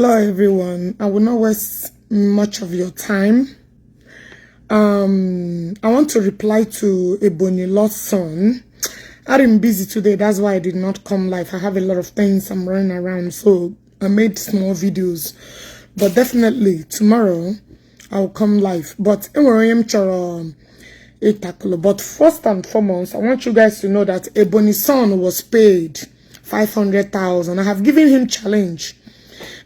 Hello everyone. I will not waste much of your time. I want to reply to Ebonyi lost son. I'm busy today, that's why I did not come live. I have a lot of things I'm running around, so I made small videos. But definitely tomorrow I'll come live. But first and foremost, I want you guys to know that Ebonyi's son was paid 500,000. I have given him challenge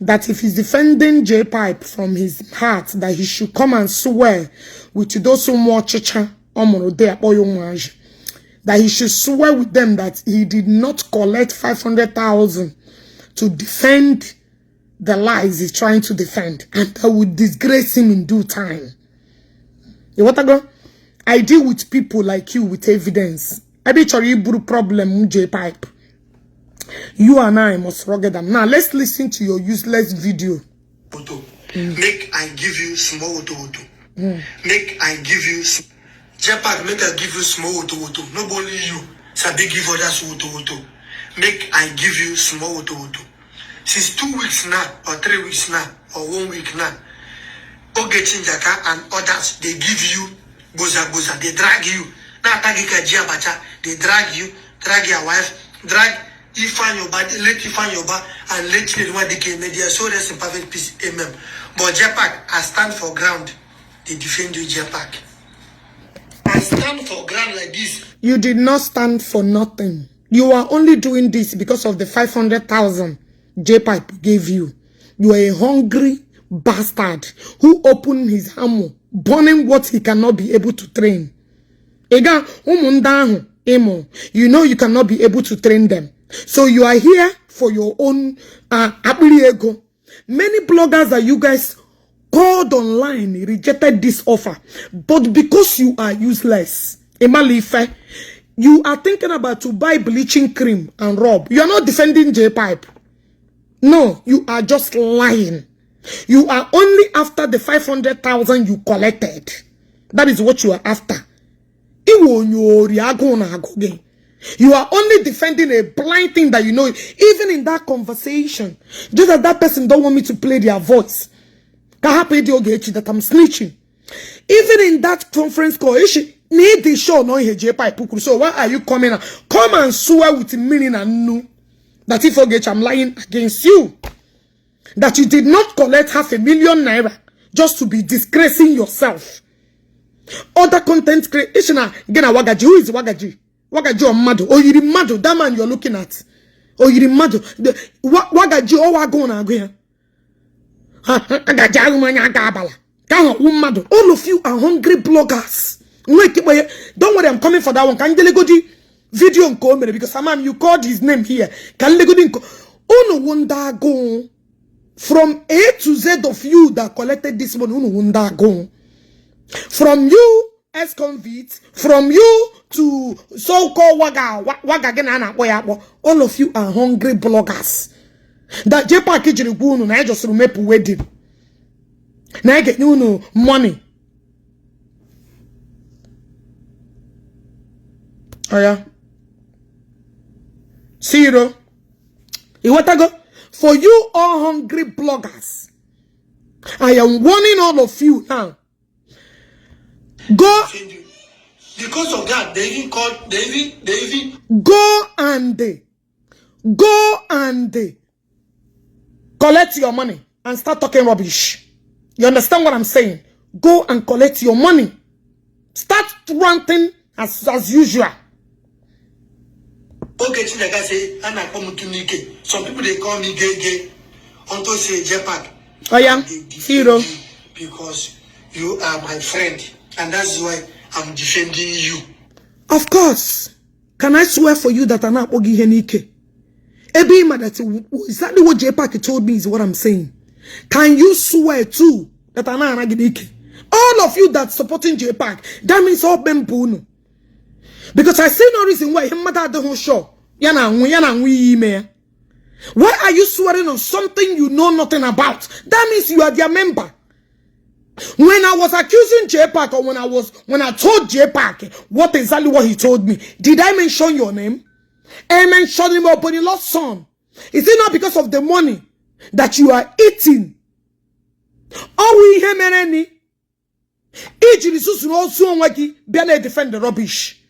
that if he's defending Jpac from his heart, that he should come and swear with those who more chicha that he should swear with them that he did not collect 500,000 to defend the lies he's trying to defend, and that would disgrace him in due time. You what I go? I deal with people like you with evidence. I be chori problem with Jpac. You and I must rugged them. Now let's listen to your useless video. Make I give you small auto. Make I give you Jpac. Make I give you small auto. Nobody you. Sabi give others auto. Make I give you small auto. Since 2 weeks now, or 3 weeks now, or 1 week now, Ogechi Njaka and others, they give you boza. They drag you. Now Jpac, they drag you, drag your wife, drag. You find your body, let you find your body, and let you know what they can media. So that's in perfect peace. Amen. But Jpac, I stand for ground. They defend you, Jpac. I stand for ground like this. You did not stand for nothing. You are only doing this because of the 500,000 Jpac gave you. You are a hungry bastard who opened his ammo, burning what he cannot be able to train. You know you cannot be able to train them. So you are here for your own ego. Many bloggers that you guys called online rejected this offer. But because you are useless, you are thinking about to buy bleaching cream and rob. You are not defending Jpac. No, you are just lying. You are only after the 500,000 you collected. That is what you are after. You are only defending a blind thing that you know. Even in that conversation, just as that person don't want me to play their voice, that I'm snitching. Even in that conference call, need the show no Jpac. So why are you coming out? Come and swear with meaning and know that if Ogechi, I'm lying against you. That you did not collect 500,000 naira just to be disgracing yourself. Other content creation again, Wagaji. Who is Wagaji? Wagaji or Mado? Oh, you're Mado, that man you're looking at. Oh, you're Mado. Wagaji or Wagona again. All of you are hungry bloggers. Don't worry, I'm coming for that one. Can you go the video because Samam, you called his name here. Can you go oh no wonder go from A to Z of you that collected this money. Oh no wonder go from you as convicts, from you to so-called waga, all of you are hungry bloggers. That Jpac na just remember wedding. Now get money. Oh yeah. See you though. You want to go? For you all hungry bloggers, I am warning all of you now. Go. Because of that, they even called, they even go and collect your money and start talking rubbish. You understand what I'm saying? Go and collect your money. Start ranting as usual. Ogechi Njaka say, some people they call me gay. Unto say Jpac. Oh yeah, hero. Because you are my friend, and that's why I'm defending you. Of course. Can I swear for you that I'm not Ogi Henike? That's exactly what Jpac told me is what I'm saying. Can you swear too that I'm not Henike? All of you that supporting Jpac, that means all Bempuno. Because I see no reason why him mother the whole show. Why are you swearing on something you know nothing about? That means you are their member. When I was accusing Jpac, or when I told Jpac what exactly what he told me, did I mention your name? I mentioned him upon your lost son. Is it not because of the money that you are eating. All we hear many. Ijiri susu no so onwagi be na defend the rubbish.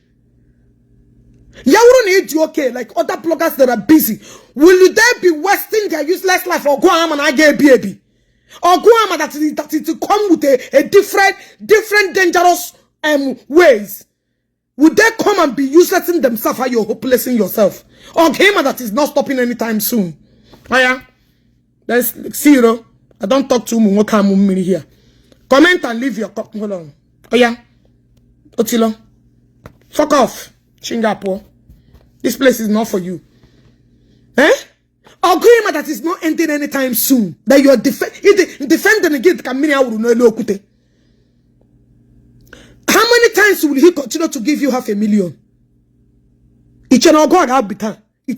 Yawuru need you okay like other bloggers that are busy. Will they be wasting their useless life or go am and I get baby? Or go am that is to come with a different dangerous ways? Would they come and be useless in themselves while you're hopelessing yourself? Or game that is not stopping anytime soon? Oh yeah? Let's see you. I don't talk to you here. Comment and leave your hold on. Oh yeah? Otilo. Fuck off. Singapore. This place is not for you. Eh? Agreement that is not ending anytime soon. That you are defending against Kamini Auru no Lokute. How many times will he continue to give you 500,000? Each and all God have become. I'm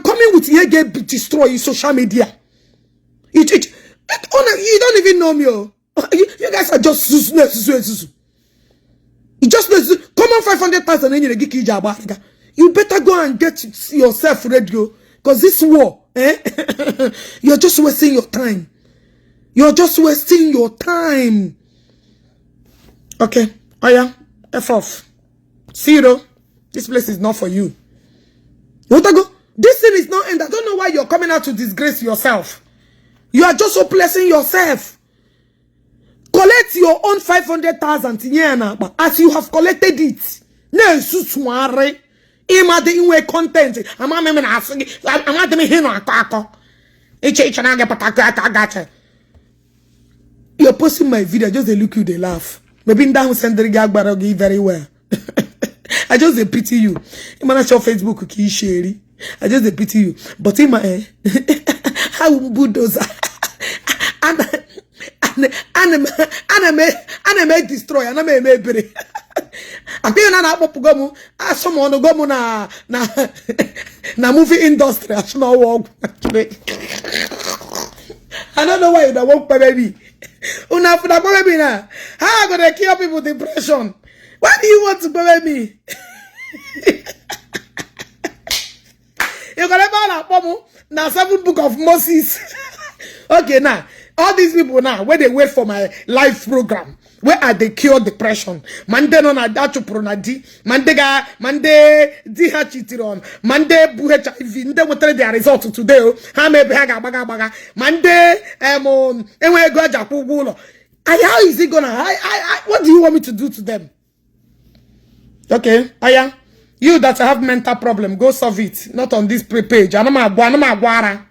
coming with here get destroy social media. You don't even know me. Oh. You guys are just you just come on 500,000 and you get job. You better go and get yourself ready, because this war, you're just wasting your time. You're just wasting your time. Okay, oh yeah, F off. Zero. This place is not for you. You want to go? This thing is not end. I don't know why you're coming out to disgrace yourself. You are just oppressing yourself. Collect your own 500,000 as you have collected it. No, susware. Ima de inwe content. Ama me na asigi. Ama de me hino akako. Eche na get pataka gacha. You're posting my video. Just they look you, they laugh. Maybe down send the gag very well. I just pity you. In my Facebook ki share. I just pity you. But in my how bulldozer anime destroy anime mebere. Appear na popogomu someone go na movie industry as no work. I don't know why you won't baby. Una for baby na. How gonna cure people depression? Why do you want to baby me? You gonna buy na 7 book of Moses. Okay, now all these people now where they wait for my live program. Where are they cure depression? Mande no na dachu pronadi. Mande diha chitiron. Mande buhe HIV. Nde wotere their result today. Ha me behaga baga. Mande enwe go japu gulo. How is it gonna? What do you want me to do to them? Okay, Aya, you that have mental problem, go solve it. Not on this page. Anama guara.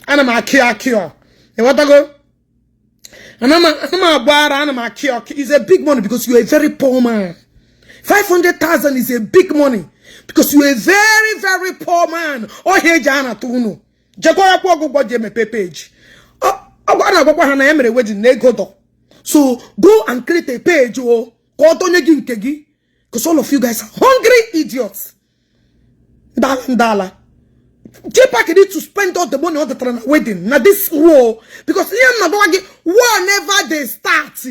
Anama cure. You want to go? It's a big money because you're a very poor man. 500,000 is a big money because you're a very, very poor man. Oh, hey, Jana Tuno. Jacoya go me page. So go and create a page. Because all of you guys are hungry idiots. Dala. Jpac need to spend all the money on the wedding. Now this war, because war never they start.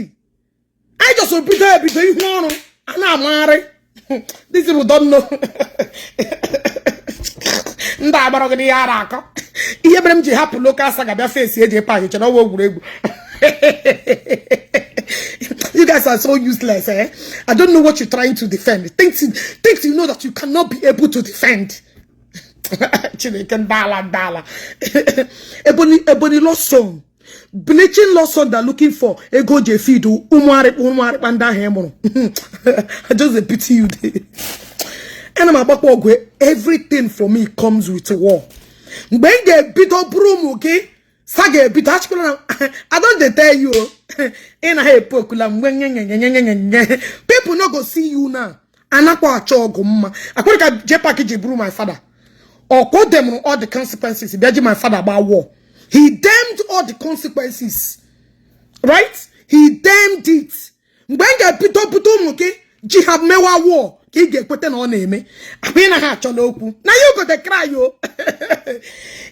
I just repeat it because you know, and I'm married. These people don't know. You guys are so useless, eh? I don't know what you're trying to defend. Things you know that you cannot be able to defend. Dala. Ebonyi lost son. Bleaching lost son they're looking for. Ego Jefido. Umware panda hemono. I just pity you. And I'm about everything for me comes with a war. When they beat up broom, okay? Sage beat I don't tell you. In a people not go see you now. Anakwa choguma. I could have Jpac brew my father. Or quote them on all the consequences. He my father about war. He damned all the consequences. Right? He damned it. When they put up, okay? Jihad mewa war. He get put on name. I mean, I had to know. Now you got to cry, yo.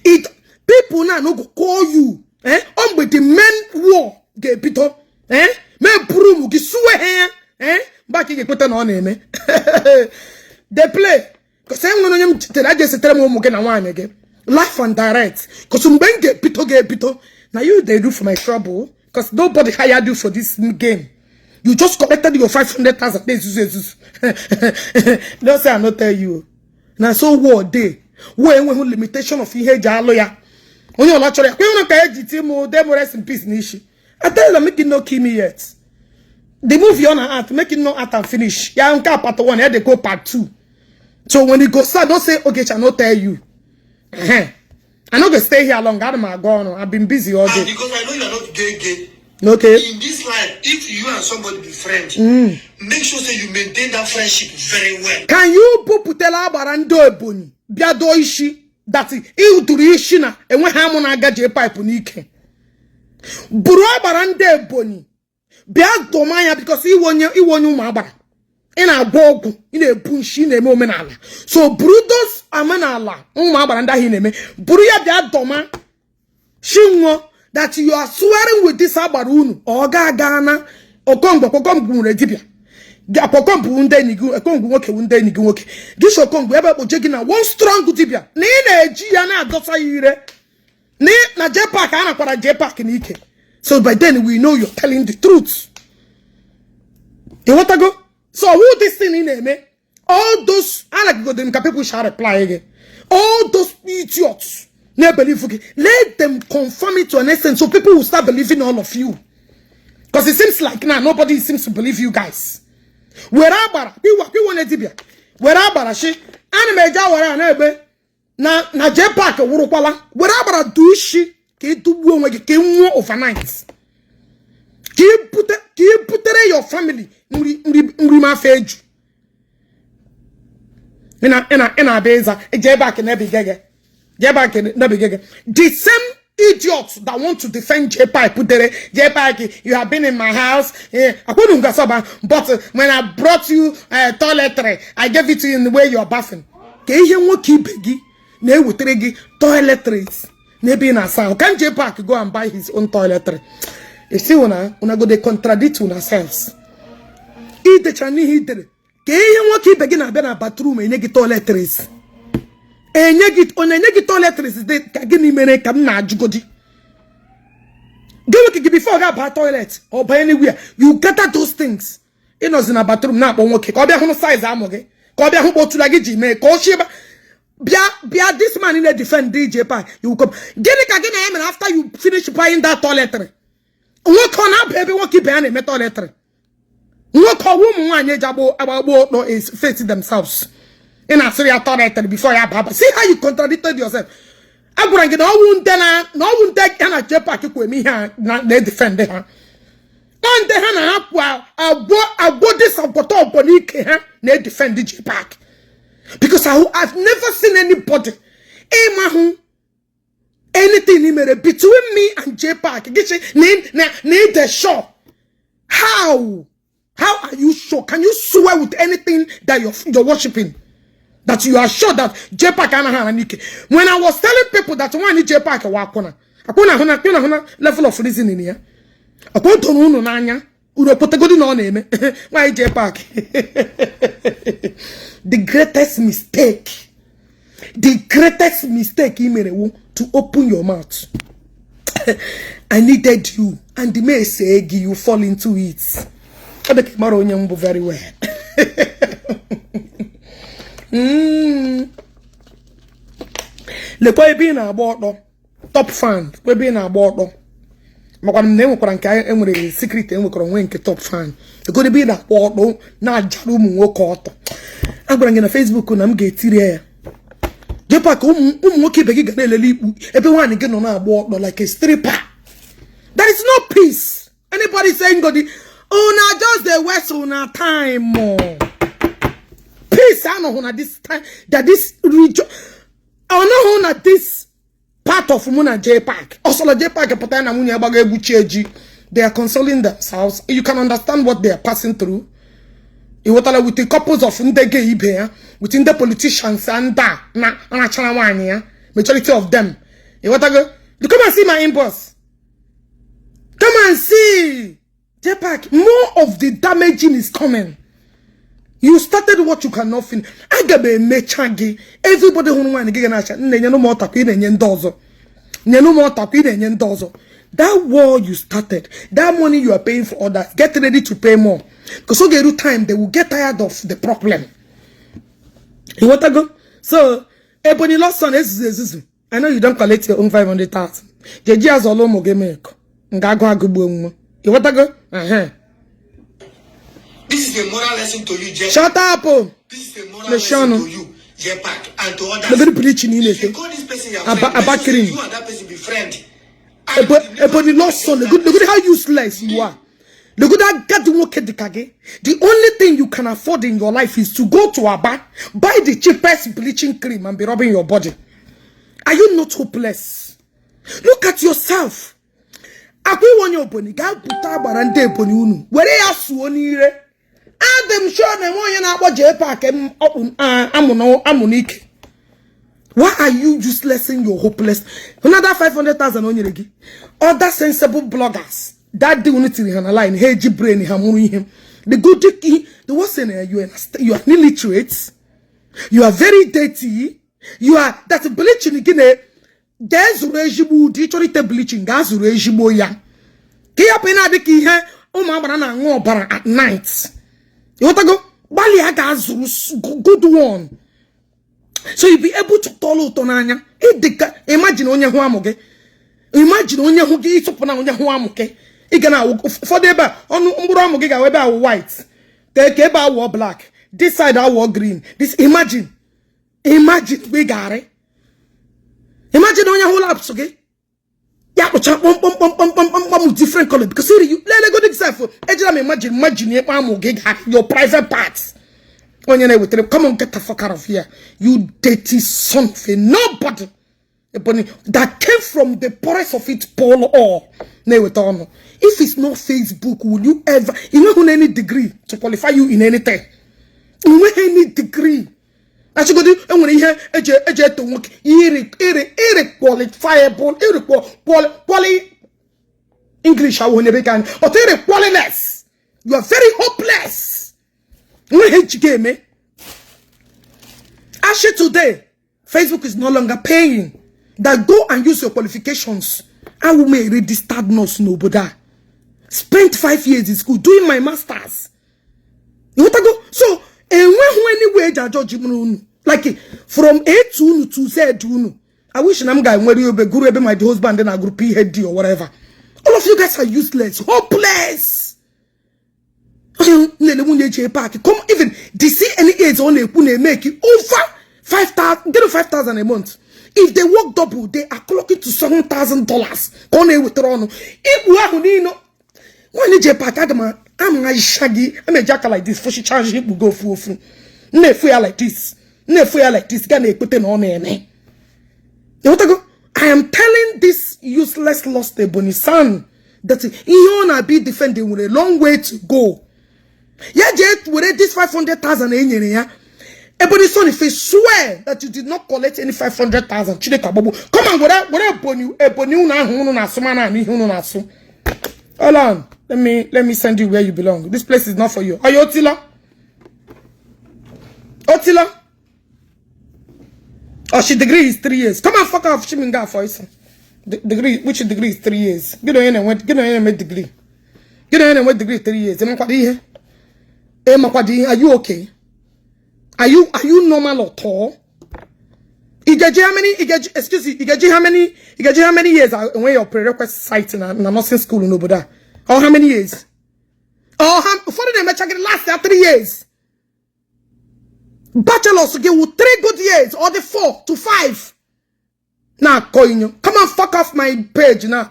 It people now no go call you. With the men war. Get put up. Me broom, get swear. Back you put on name. They play. Because I'm going to just tell them again. life and direct. Because when get pito, now you they do for my trouble. Because nobody hired you for this game. You just collected your 500,000 days. Don't say I not tell you. Now so what day? When limitation of ihe lawyer. When you're actually rest in peace nishi. I tell them make it no kill me yet. The movie on art, make it no art and finish. Yeah, I part 1, they go part 2. So when you go start, don't say okay, I not tell you. I'm not gonna stay here long. I'm gone. I've been busy all day. Because I know you are not gay. Okay. In this life, if you and somebody be friends, make sure that you maintain that friendship very well. Can you putela barando Ebonyi? Biado ishi that you do ishi na and when hamon aga Jpac nike. Bro barande Ebonyi. Biado maya because he won you mabara. In a bogu, in a bunshi in a momenala. So brudos amanala, baranda hineme. Bruya biadoma. Shingo. That you are swearing with this abarunu or gana or congo redibia. Gapokombu unde nigu a congo woke unde nigu woke. This will come wherever Ojegina one strong dibia. Nene Giana dosa ire. Ne na Jpac ana para Jpac nike. So by then we know you're telling the truth. You want to go? So who this thing in me? All those I like go them people shall reply again. All those idiots. Let them confirm it to an extent so people will start believing all of you. Because it seems like now nobody seems to believe you guys. Where abara, we want to be. Where abara she anime jawara nebe na Jpac wurukwala. Where abara do she ke do ke nwo overnight. Ke putere your family nri ma feju. Ina beza Jpac na be gege. The same idiots that want to defend Jpac, Jpac, you have been in my house. But when I brought you toiletry, I gave it to you in the way you are bathing. Can you keep toiletries? Maybe in a sound. Can Jpac go and buy his own toiletry? You see, when I go, they contradict ourselves. Eat the Chinese heater. Can you keep again a bathroom and get toiletries? And yegit on a negative toiletries they can mene come na jugodi. Give before I got toilet or by anywhere. You gather those things. It was in a bathroom now, but okay. Call be size amoge. Call be to like Jime. Call Shiba. Bia this man in a defend Jpac. You come. Get it again and after you finish buying that toiletry. Work on up, baby, what keep any toiletry. Work on woman jabo about no is facing themselves. In a serious toiletry before you have. See how you contradicted yourself. I'm going to get no take Jpac with me here. They defend her. On the hand, I bought this of Botonic, they defend the Jpac. Because I've never seen anybody, anything between me and Jpac. Need the show. How are you sure? Can you swear with anything that you're worshiping? That you are sure that Jpac and when I was telling people that one is Jpac wakona level of reasoning here. I put on uno nanya, uno potegodi no name. Why Jpac? The greatest mistake he made to open your mouth. I needed you, and the may say you fall into it. I make Maro very well. Le boy being a board top fan, we being a board. Makwan name kwa nka enwere secret enwekoro nwenke top fan. E go be na board na ajaru mu nwoke oto. Agwara ngi na Facebook na m ga-etiri ya. Jpac nwoke begi ga na elele ikpu ebe nwani gị nọ na agba like a stripper. There is no peace. Anybody saying God, oh na just the west on time more. Peace I know at this time that this region I know at this part of Muna Jpac. Also Jpac they are consoling themselves. You can understand what they are passing through. With the couples of Ndege within the politicians and majority of them. You come and see my inbox. Come and see Jpac. More of the damaging is coming. You started what you cannot finish. I get a mechagi. Everybody who wants to get no more tapping and yendozo. No more tapping and yendozo. That war you started, that money you are paying for others, get ready to pay more. Because so get time, they will get tired of the problem. You want to go? So, Ebonyi lost son is I know you don't collect your own 500,000. Jeji has all mo game. You want to go? This is a moral lesson to you, Jpac. Shut up! This is a moral lesson to you, Jpac, and to others. If you call this person your friend, you and that person be friend. Ebonyi lost son. Look at how useless you are. Look at that. The only thing you can afford in your life is to go to Aba, buy the cheapest bleaching cream and be rubbing your body. Are you not hopeless? Look at yourself. Akwa wonyo Ebonyi ga puta barande Ebonyi unu. Were ya suonire. Adam sure na wonyo na agbo Jpac amunike. Why are you useless and you're hopeless? Another 500,000 on your leg. Other sensible bloggers that do not in a line. Hey, brain him. The good the worst thing you are illiterate. You are very dirty. You are that's bleaching again. There's rejibu. Literally bleaching. Gas rejibu ya. Kia pena de ki he. Banana ngo bara at night. You want to go? Bali gas good one. So you be able to follow tonanya. Imagine onye hu amuge. Imagine onye hu gi itopona onye hu amuke. Igana for the ba onu mburu amuge ga we ba white. Ke ba wo black. This side I wore green. This imagine we gare. Imagine onye hu laps okay. Ya ko chan pom different color because see you let go example. Imagine ye amuge your private parts. Come on, get the fuck out of here. You dirty son of a nobody. That came from the poorest of it, Paul or if it's not Facebook, will you ever, you know, any degree to qualify you in anything? You know, any degree. I should go do, and when you hear a to work, quality English, I will never can, but qualityless. You are very hopeless. Actually, today, Facebook is no longer paying. That go and use your qualifications. I will make registered nurse nobody. Spent 5 years in school doing my masters. You want to go? So, anyway, like from A to Z to I wish I'm guy where you be guru be my husband then I group PhD or whatever. All of you guys are useless, hopeless. Come even deceive any aids on a make you over 5,000, get 5,000 a month. If they work double, they are clocking to $7,000. On a withdrawn. If we know when Jpac, I'm a shaggy, I'm a jacker like this, for she charge him will go full. Ne fear like this, gonna put it on me. You want to go? I am telling this useless lost Ebonyi son that he wanna be defending with a long way to go. Yeah, Jet, with this 500,000 in here. Ebonyi son, if he swear that you did not collect any 500,000, come on, what Ebonyi na hold on, let me send you where you belong. This place is not for you. Are you Otila? Otila? Oh, she degree is 3 years. Come on, fuck off, Shiminga for it. Degree, which degree is 3 years? Get on and degree. Get on and degree 3 years. Are you okay? Are you normal or tall? Excuse me, how many years when your prerequisite site in a nursing school in Oboda? Or how many years? For them, last 3 years. Bachelors give you 3 good years or the 4 to 5. Now calling you. Come on, fuck off my page now.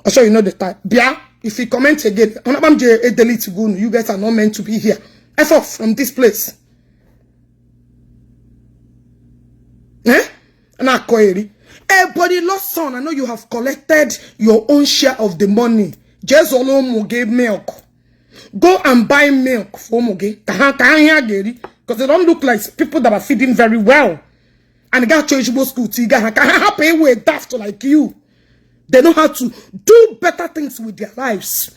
I'll show you know the type. Bia, if you comment again, you guys are not meant to be here. F off from this place. Now query. Everybody lost son. I know you have collected your own share of the money. Just alone gave milk. Go and buy milk for Moge. Because they don't look like people that are feeding very well. And they got changeable school to pay with daft like you. They know how to do better things with their lives.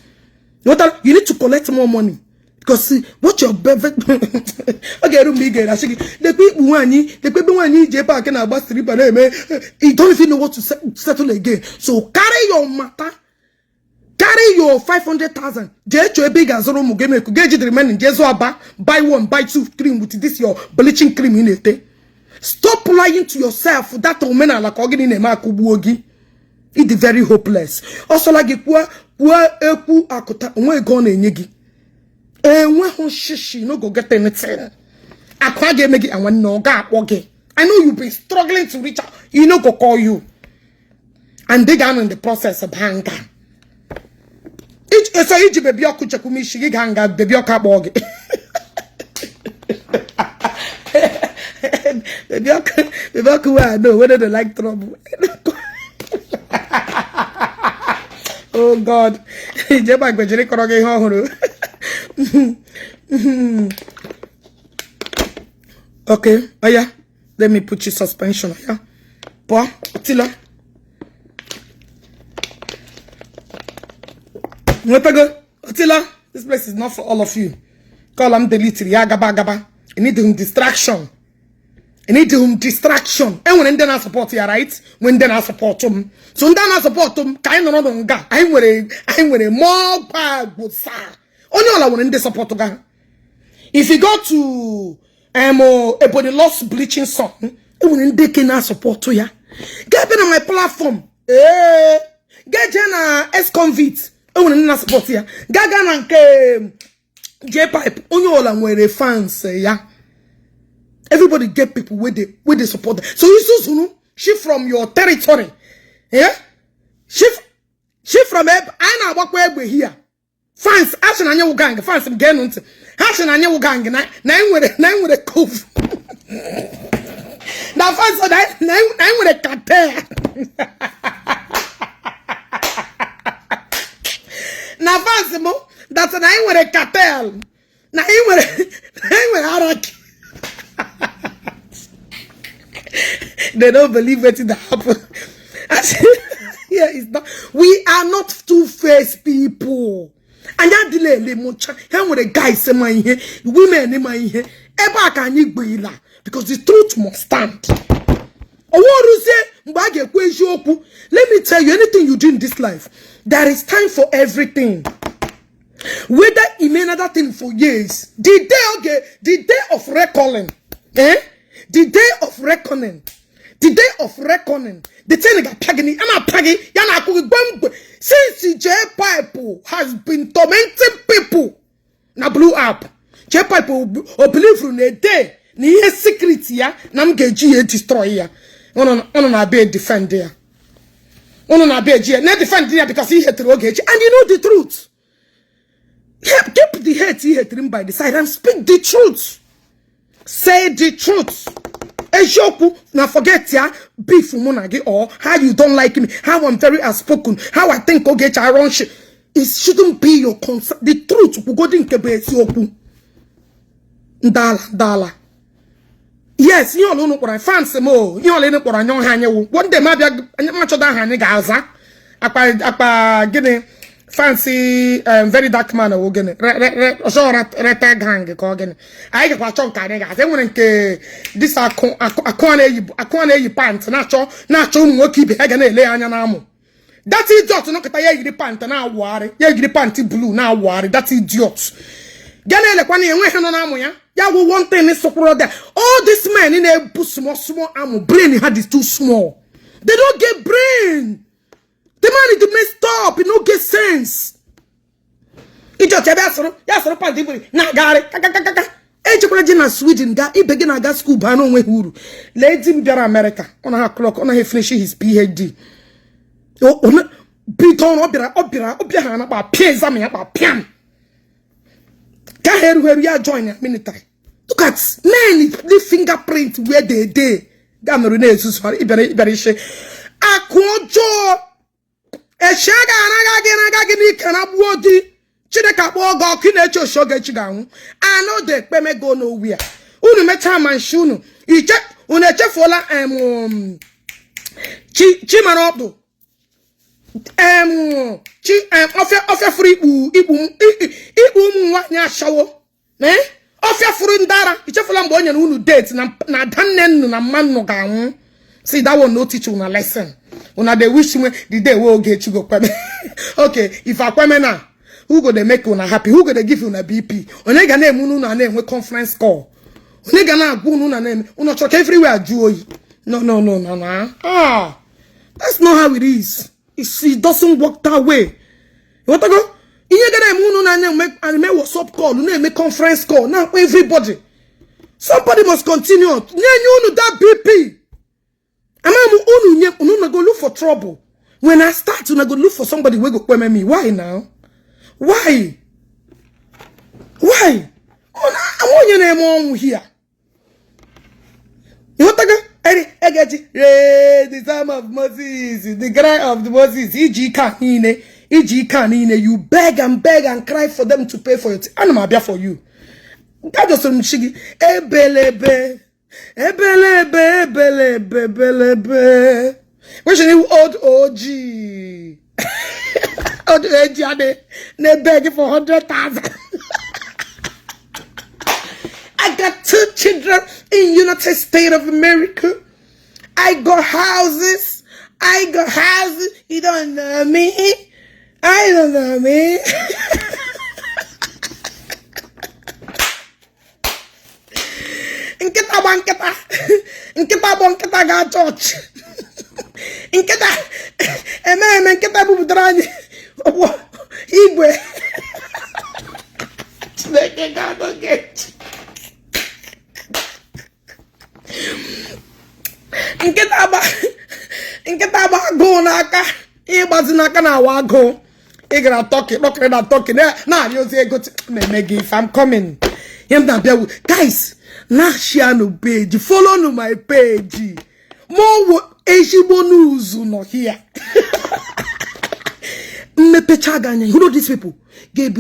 You need to collect more money. Because see, what your perfect okay, don't be good. I say the people when Jpac and about three but he don't even know what to settle again. So carry your matter, carry your 500,000. Get your big as room game get the remaining buy one, buy two cream with this your bleaching cream in it. Stop lying to yourself that woman like organ in a makubuogi. It's very hopeless. Also like poor eku akota we gone enyegi. When shishi no go get anything. Akwa get make it and when no ga okay. I know you've been struggling to reach out. You know go call you. And they down in the process of hanga. So each baby oku chekumi shigi hanga baby oka boge. Baby oku I know whether they like trouble. Oh God. Jpac bejere koroge hohuru. Okay, oh yeah, let me put you suspension. Yeah, boy, Attila. Attila, this place is not for all of you. Call them delete. Yeah, gaba. You need them distraction. You need them distraction. And when they not support you, right? When they not support them, so when they not support them, kind of no ga. I'm with a more bad good sir. Only all I want in the support to. If you go to Ebonyi lost bleaching song, it will not support to ya. Get been on my platform. Get Jenna ex-convict. It will not support ya. Gaga and Jpac. Only all I want fans ya. Everybody get people with the support. So you she from your territory. Yeah? She from I know what we're here. Fans, action on your gang, fans and genant. Action on your gang, nine with a cove. Now, fans, nine with a cartel. Now, fans, that's an nine with a cartel. Nine with hierarchy. They don't believe what it happened. Yeah, it's not. We are not two-faced people. And that delay le mocha. Here with the guys say my here, women in my here. Eba can you because the truth must stand. Let me tell you, anything you do in this life, there is time for everything. Whether it mean another thing for years, the day of reckoning, the day of reckoning. The day of reckoning, the thing got pagani, I'm a paggy, yana bump. Since Jpac has been tormenting people, na blew up. Jpac will believe from a day, near secret ya, nam geji destroyer. On be defender. On be not defender because he hate Ogechi, and you know the truth. Keep the hate he hate him by the side and speak the truth. Say the truth. Ejoku, now forget ya beef monagi or how you don't like me, how I'm very outspoken, how I think Ogechi I run shit. It shouldn't be your concern. The truth will go in Kebe Dala. Yes, you all know what I fancy more. You all know what I know. One day, maybe I'm much of that honey Gaza. Apa getting fancy, very dark man. We're gonna retag hang. I get what chunk. I want this Akwa you pants. Nacho moki be again. Lay on your name. That idiot. No, kata ye the pant now worry. Ye the panty blue now worry. That idiot. Ganele kwani enwe no na amoya. Ya wo one thing is support there. All these men in a small ammo brain had is too small. They don't get brain. The man need to mess up. It don't get sense. It just yes, party na gare kaka. Na Sweden ga I begin aga school ba no we huru. Let him go to America. On a clock on a finish his PhD. Oh, Piton obira na ba pieza me ba piam. Where we are joining military. Look at men the fingerprint where they Gamerune Susfar Iberishe. Akwojo Eshaga Nagagini Kanabwodi Chideka Bogo Kinecho Shogachigan. I know the Peme go nowhere. Unu metam and shunu. You check Unechefola Chimanodo. Ofia free ibu mwanya shawo. Ofia free ndara. Ichefula mbo onye unu date na danne na manu ga. See, that one no teach you a lesson. Una they wish me the day we Ogechi go kweme. Okay, if I kweme now, who go they make una happy? Who go they give you a BP? Onega name unu na name we conference call. Onega na go unu na name una talk everywhere joy. No. Ah, that's not how it is. It doesn't work that way. You want to go? You gonna unu na name make WhatsApp call. You make conference call. Now everybody, somebody must continue. Unu that BP. I'm go look for trouble. When I start, I go look for somebody who go kweme me. Why now? Why? I want your name on here. You want to go? I get it. The time of Moses, the cry of the Moses. Iji kanine. You beg and cry for them to pay for it. And I'm here for you. That just some shiggy. Ebelebe. Where's your new old OG? Old OG, they begging for 100,000. I got 2 children in United States of America. I got houses. You don't know me. I don't know me. Nkita ga church. Nkita bubudrani. Igwe. Chineke ga go get. Nkita ba go n'aka. Ịgbazi n'aka na wago. Ị gara talk na talk na you say go me give I'm coming. Him that guys. Na share no page, follow no my page. More Ejibo news no here. You know these people? They are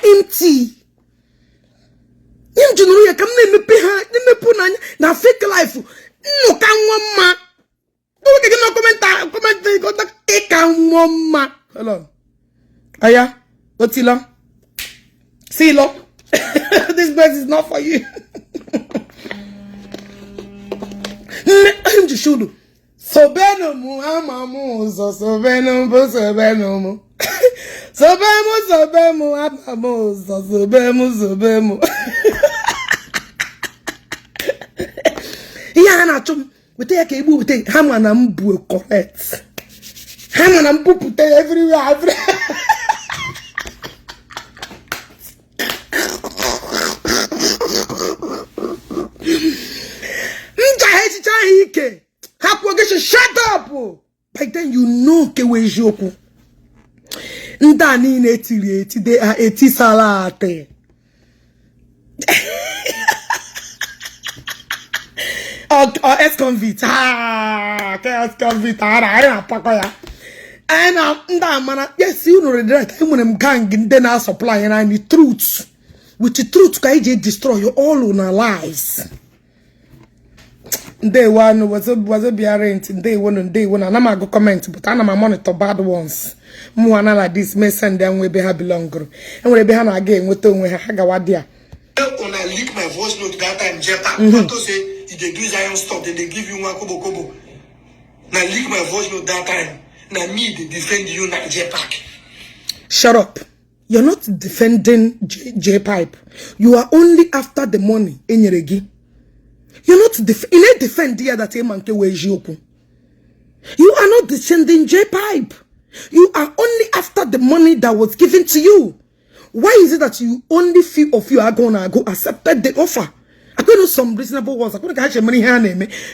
empty. Na fake life. No can one hello. Aya, Otila. See, look. This place is not for you. I'm just showing you. Sobenomu amamuzo sobenomu sobenomu sobemu amamuzo sobemu. Yeah, na chum. We take a we take hammer na mbu correct. Hammer na mbu put everywhere. Shut up! By then you know Kewejoku. Ndani netiri they are eti salate. Or ex-convict. Ex-convict. And yes, you know that I'm when gang and then I supply and I need truths. With the truth, KJ destroy you all on our lives. Day one was a rent. Day one, and I'm go comment, but I'm a monitor bad ones. Muana like this may send them where they belong. And when they behind again, with them, we have Hagawadia. When I leak my voice note that time, Jpac, to say if they do Zion stop, then they give you one kobo. Now leak my voice note that time. Now me they defend you like Jpac. Shut up. You're not defending Jpac. You are only after the money in your regi. You're not defending that a man open. You are not defending Jpac. You are only after the money that was given to you. Why is it that you only few of you are gonna go accepted the offer? I could do some reasonable ones. I could catch your money here,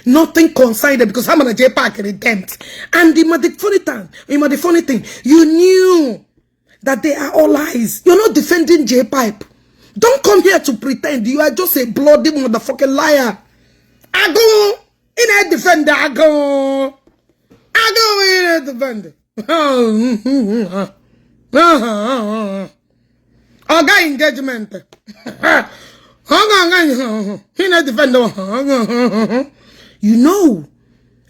nothing consigned because I'm on a Jpac redempt. And the funny thing, you knew that they are all lies. You're not defending Jpac. Don't come here to pretend you are just a bloody motherfucking liar. I go in a defender. I go in a defender. Oga engagement. In a defender. You know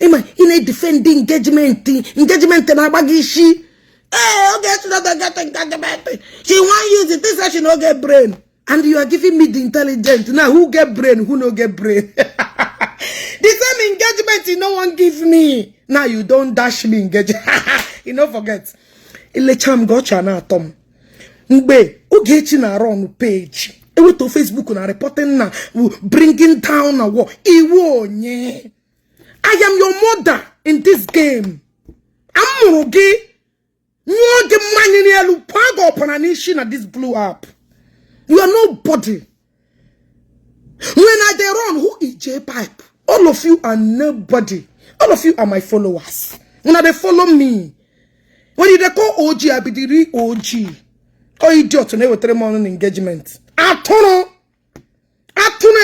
In a defending engagement and abagishi. Hey, Ogechi doesn't get engagement. She won't use it. This she no get brain. And you are giving me the intelligent. Now who get brain, who no get brain? The same engagement you no one give me. Now you don't dash me engagement. You don't forget. Ilecham gocha na Tom. Mbe, Ogechi na run page. E went to Facebook na reporting na bringing down a war. Iwo nye. I am your mother in this game. I'm Murugi. You the man in here who pag up on an issue at this blew up. You are nobody. When I they run, who is Jpac? All of you are nobody. All of you are my followers. When they follow me. When they call OG, I be the real OG. Oh, idiot, and they will tell them on engagement. I don't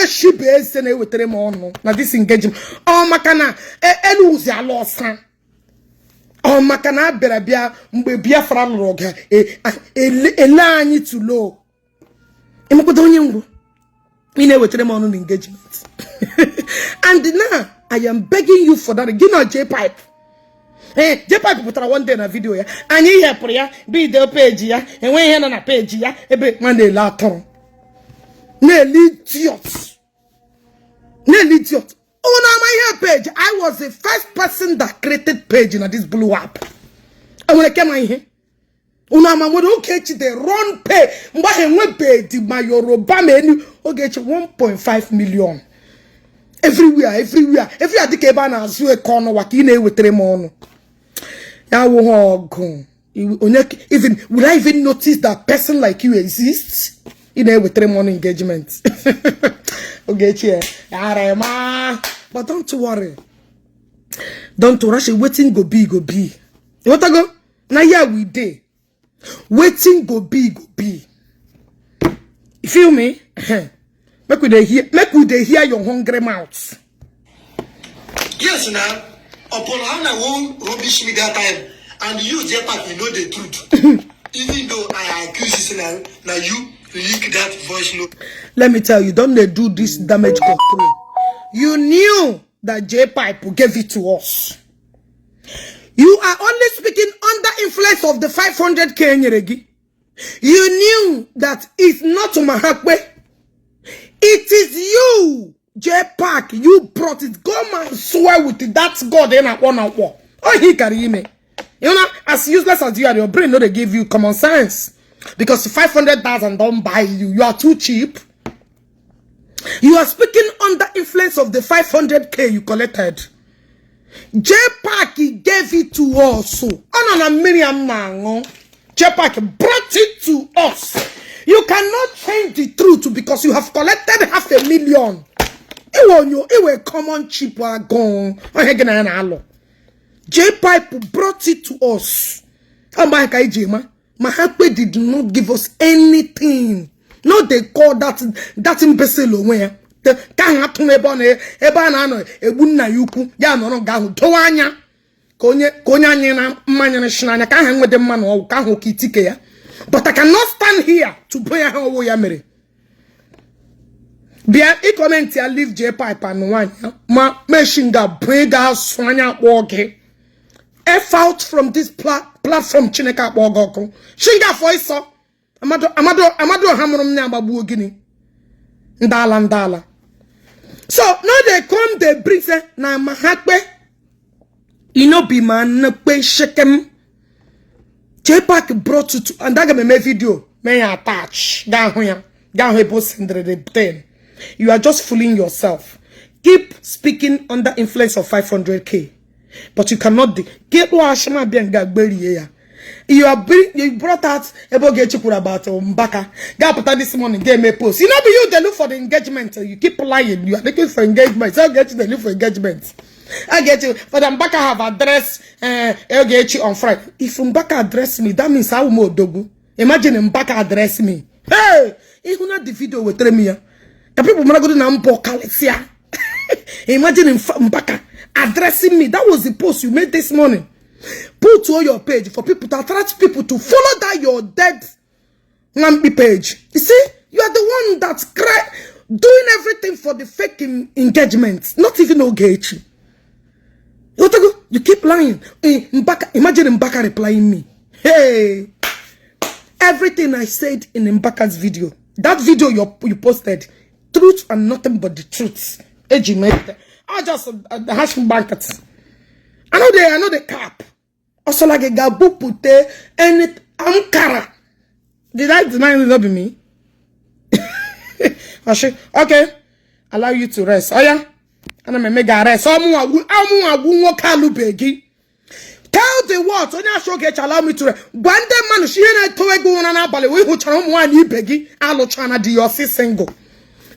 she base and they will tell them on. Now, this engagement. Oh, Makana, lose your loss. Oh, Makana, Berabia, Mbia Fran Roga, a line to low. Imokodonyango. We never tell them on engagement. And now, I am begging you for that. Give me a Jpac. Hey, Jpac put one day in a video, yeah. And you hear prayer, be the page, yeah. And when you're on a page, yeah, a bit Monday later. Nelly idiot. On my page, I was the first person that created page in this blue app. And when I came in here, Unama would Ogechi the run pay. Mbahe pay my Yoruba menu Ogechi 1.5 million. Everywhere. Every adikebana azu e corner wakine with remono. Ya wo go. Even will I even notice that person like you exists? In a with remono engagement. Ogechi, arema. But don't worry. Don't rush. Waiting go be. What I go? Now yeah we day. Waiting go be. You feel me? Make we dey hear your hungry mouth. Yes, now. Upon how I won't rubbish me that time, and you, Jpac, you know the truth. Even though I accuse you now you leak that voice note. Let me tell you, don't they do this damage control? You knew that Jpac gave it to us. You are only speaking under influence of the 500K Nyeregi. You knew that it's not Mahakwe. It is you, Jpac. You brought it. Go and swear with it. That's God in a one on one. Oh, he carry me. You know, as useless as you are, your brain, no, they give you common sense. Because 500,000 don't buy you. You are too cheap. You are speaking under influence of the 500K you collected. Jpac gave it to us. Jpac brought it to us. You cannot change the truth because you have collected 500,000. It will common cheap wagon. Jpac brought it to us. Mahakwe did not give us anything. No, they call that imbecile where the can't happen ebana ebunna yuku ya no gahu toanya konya nyina manyana shinanya ka han wede man o ka ho kitike ya. But I cannot stand here to pray how we are married. Bia e comment ya leave Jpac and one ma meshinga brega swanya woge. F out from this platform Chineka Bogoko. Shinga voice so. Amado hamurum na babu gini. Ndala. So now they come, they bring say na Mahakwe. You know be man na pe shekem. Jpac brought it to and that me video. May attach. You are just fooling yourself. Keep speaking under influence of 500K. But you cannot get washma bianga beri. You brought out Ogechi about Mbaka. Gapata this morning gave me post. You know be you they look for the engagement. You keep lying. You are looking for engagement. So Ogechi they look for engagement. I get you. For the Mbaka have addressed Ogechi on Friday. If Mbaka address me, that means I will more dogu. Imagine Mbaka address me. Hey, if you not the video with me, the people are going to Nampo Kalesia. Imagine Mbaka addressing me. That was the post you made this morning. Put to your page for people to attract people to follow that your dead Nambi page. You see, you are the one that's doing everything for the fake engagement. Not even Ogechi. You keep lying. Imagine Mbaka replying me. Hey, everything I said in Mbaka's video, that video you posted, truth and nothing but the truth. I just hash bankers. I know the cap. Also like a gabu pute and Ankara. Did I deny it? Not be me. Okay, allow you to rest. Oh yeah, and I'm a mega rest. Tell the world. Only I show get allow me to rest. One day man, she ain't to go on an abale. We who channel one you beggy. Alo chana di your single.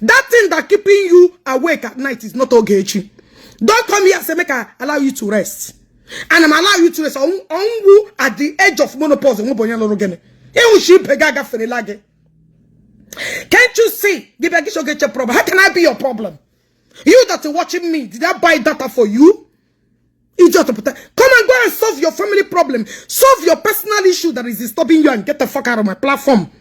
That thing that keeping you awake at night is not Ogechi. Don't come here and say make I allow you to rest. And I'm allow you to rest on at the edge of menopause. Can't you see? The Begisho get your problem. How can I be your problem? You that are watching me, did I buy data for you? Idiot. Come and go and solve your family problem. Solve your personal issue that is disturbing you and get the fuck out of my platform.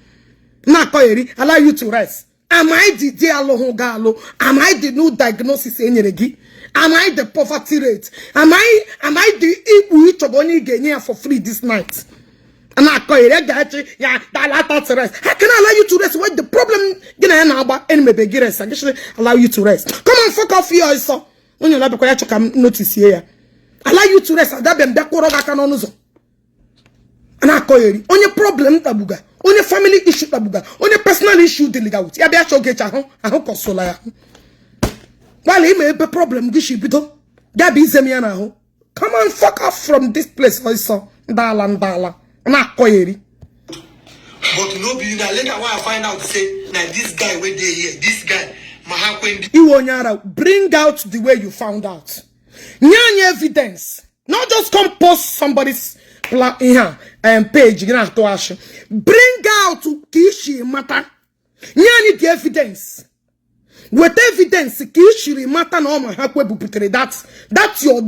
Allow you to rest. Am I the Dialogalo? Am I the new diagnosis energy? Am I the poverty rate? Am I the Igbo Choboni Genia for free this night? And I call it yeah, that rest. How can I allow you to rest? What the problem? I just allow you to rest. Come on, fuck off here, so when you like notice here. Allow you to rest. That them and I call it on your problem tabuga, on your family issue tabuga, on your personal issue delegate. Yeah, be a show get a consola. While he may be a problem, Gishibito, Gabi Zemiana. Come on, fuck off from this place, also. Dala. Not query. But no be that later when I find out say now this guy where they here, this guy Mahakwendi. You want bring out the way you found out. Nyanya evidence. Not just come post somebody's page. Bring out Kishi matter. Nyanya the evidence. With evidence, Kishi matter no Mahakwe. That's your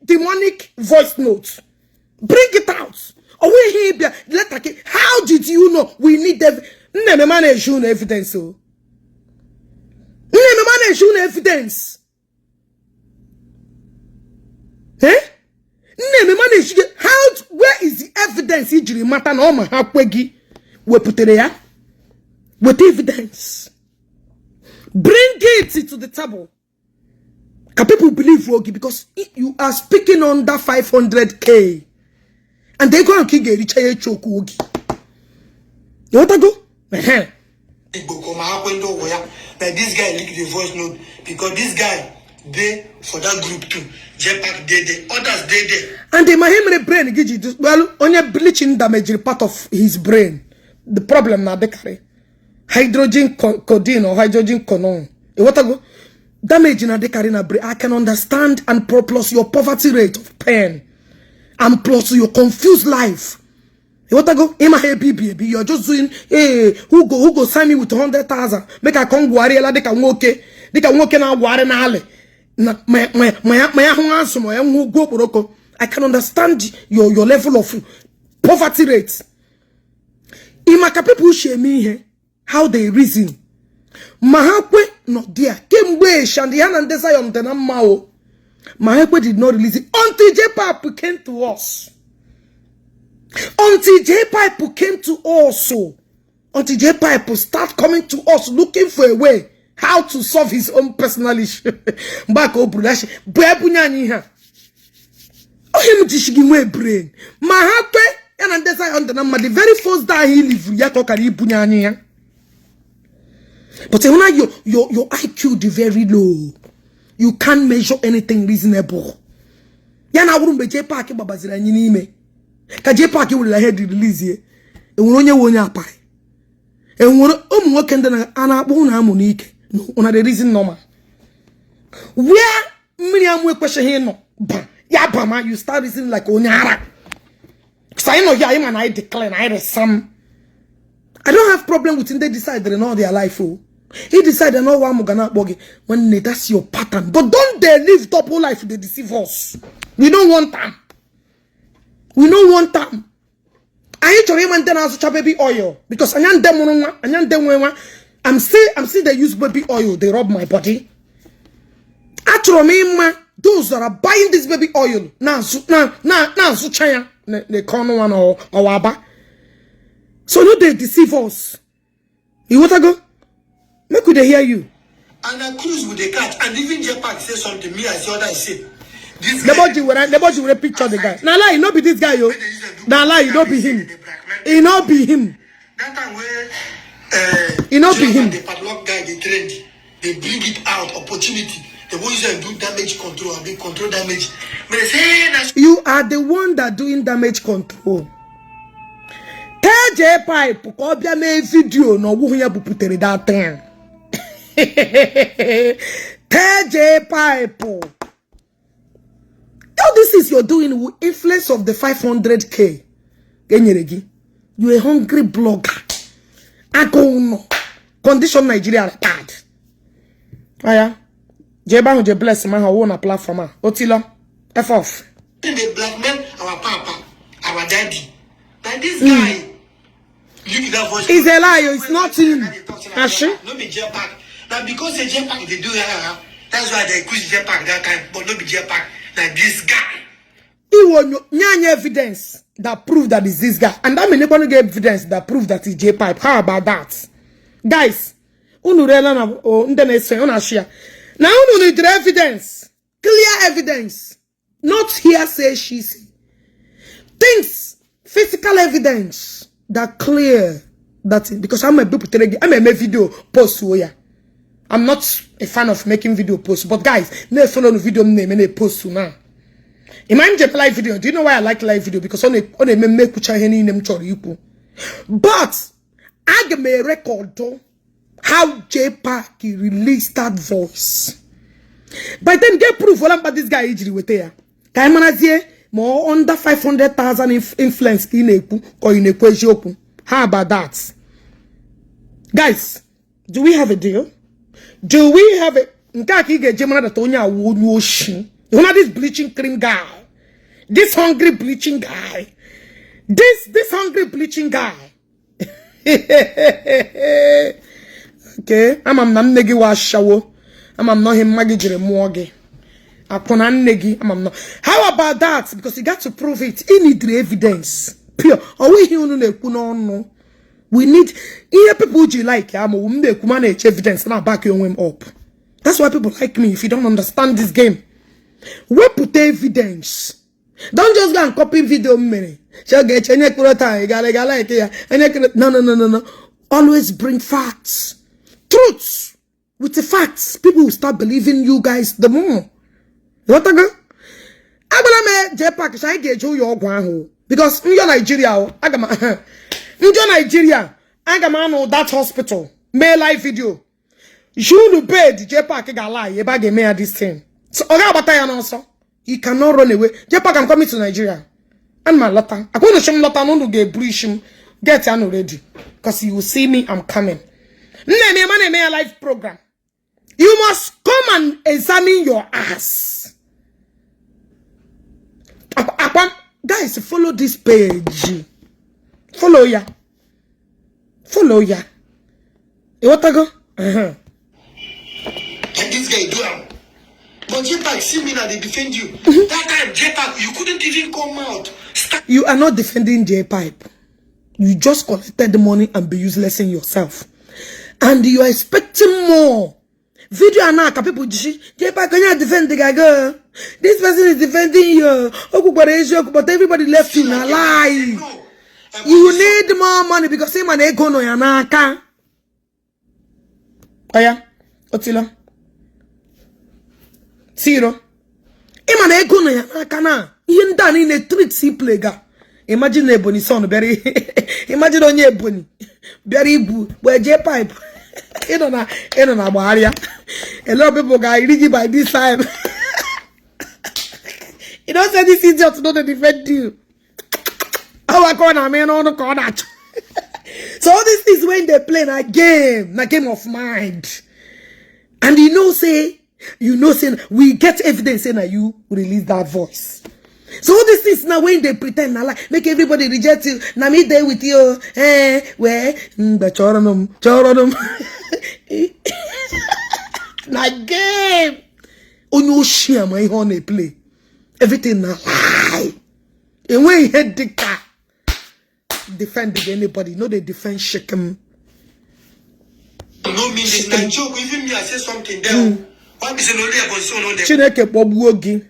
demonic voice note. Bring it out. How did you know we need evidence? Evidence. Eh? Where is the evidence? With evidence. Bring it to the table. Can people believe Wogi? Because you are speaking under 500K. And they go and kick a rich Wogi. You want to go? This guy leaked the voice note because this guy they for that group too. Jpac they others they. And the Mahimre brain well only bleaching damage part of his brain. The problem now they carry hydrogen codeine or hydrogen conone. You want to go? Damage in the carry na brain. I can understand and plus your poverty rate of pain and plus your confused life. You want to go? Baby, you're just doing, hey, who go sign me with 100,000? Make I come worry, they can walk now, worry now. I can understand your level of poverty rate. Imaka people shame me here, how they reason. Mahakwe not there. Kemwe Shandian and Desayom Tenamao. Mahakwe did not release it until Jpac came to us. Until Jpac came to us, until Jpac start coming to us looking for a way how to solve his own personal issue. Back over that shit. Oh, him tishigwe brain. Mahakwe and the very first day he lived, but when your IQ is very low, you can't measure anything reasonable. Yana wouldn't be Jpac babazira nyinime. Ka Jpac will head release here. E wonye wonya pai. E won working na anakpo na Monique. No, una the reason normal. Where Miriam question here no. Ya bama you start reasoning like onyara. So I know yeah him and I declare I some. I don't have problem with him they decide they know their life. Oh. He decided no one gonna bogi when that's your pattern. But don't they live top whole life they deceive us. We don't want them. We don't want them. I need to remind baby oil because I'm still they use baby oil. They rub my body. those that are buying this baby oil, now China, the corner one or Waba. So no, they deceive us. You want to go? Make could they hear you? And I cruise with the cat, and even Jpac say something. Me, I see what I say. This the body will picture the guy. Now lie, not be this guy, yo. Now lie, you don't be him. It not be him. That time where it not be him. The padlock guy, they trend, they bring it out, opportunity. The ones that do damage control, and they control damage. But they say you are the one that doing damage control. Tell Jpac, copy me video no who ya putere that thing. Tell Jpac. All this is you're doing with influence of the 500k. You a hungry blogger. I go no. Condition Nigeria bad. Aya. Jeba who bless man who own a platform. Otilo. F off. They blackmail our papa, our daddy. Like this guy. Look at that voice. It's a lie. It's not him. No be Jpac. Now because the Jpac they do that's why they accuse Jpac that time. But no be Jpac. Like this guy. He will nyanya evidence that prove that is this guy. And that mean nobody get evidence that prove that is Jpac. How about that? Guys, unu rela na o ndene say una share. Now unu need evidence. Clear evidence. Not hearsay, she say. Things, physical evidence that clear that because I'm a video post here. I'm not a fan of making video posts, but guys, no follow the video name and a post now. Imagine live video. Do you know why I like live video? Because on a make but I may record how Jpac released that voice. But then get proof what about this guy injury with here. More under 500,000 influence in a or in a question. How about that? Guys, do we have a deal? Do we have a you know this bleaching cream guy? This hungry bleaching guy. This hungry bleaching guy. Okay, I'm not negi wa shawo. I'm not him magijere muoge. Akona negi. I'm not. How about that? Because you got to prove it. He need the evidence. Pure. Or we here no. We need here people you like. I'm evidence and I back your him up. That's why people like me. If you don't understand this game, we put evidence. Don't just go and copy video minute. No. Always bring facts. Truths. With the facts, people will start believing you guys the more. What I go? I'm gonna Jpac. I get you because in Nigeria, I know that hospital. May live video. You pay the Jpac lie about the this thing. So also, he cannot run away. Jpac can come to Nigeria. And my letter. I'm going to show him letter no get breach him. Get him ready. Because you will see me, I'm coming. A live program. You must come and examine your ass. Guys, follow this page. Follow ya. You want to go? And this guy do am. But Jpac see me now, they defend you. That time, Jpac, you couldn't even come out. You are not defending Jpac. You just collected the money and be useless in yourself. And you are expecting more. Video and now, people Jpac, can you defend the guy? Girl? This person is defending you. But everybody left you in a lie. You need more money because him and ego no yanaka. Oya, Otilo. Zero. Him and ego no yanaka na. Ian done in a treat si plega. Imagine Ebonyi son very. Imagine on your Ebonyi. Very boo. Where Jpac. You don't know area. A lot of people got ready by this time. You don't say this idiot to not defend you. Our corner, man, on the corner. So all this is when they play a game of mind. And say we get evidence saying that you release that voice. So all this is now when they pretend now like make everybody reject you. Now me there with you. Where the choronum. Na game. onyo share my honey play. Everything na lie. And when he had the car, defending anybody, no they defend shake him. No mean it's not joke. Even me, I say something there. What is an only position on there? Chineke Bob Wogi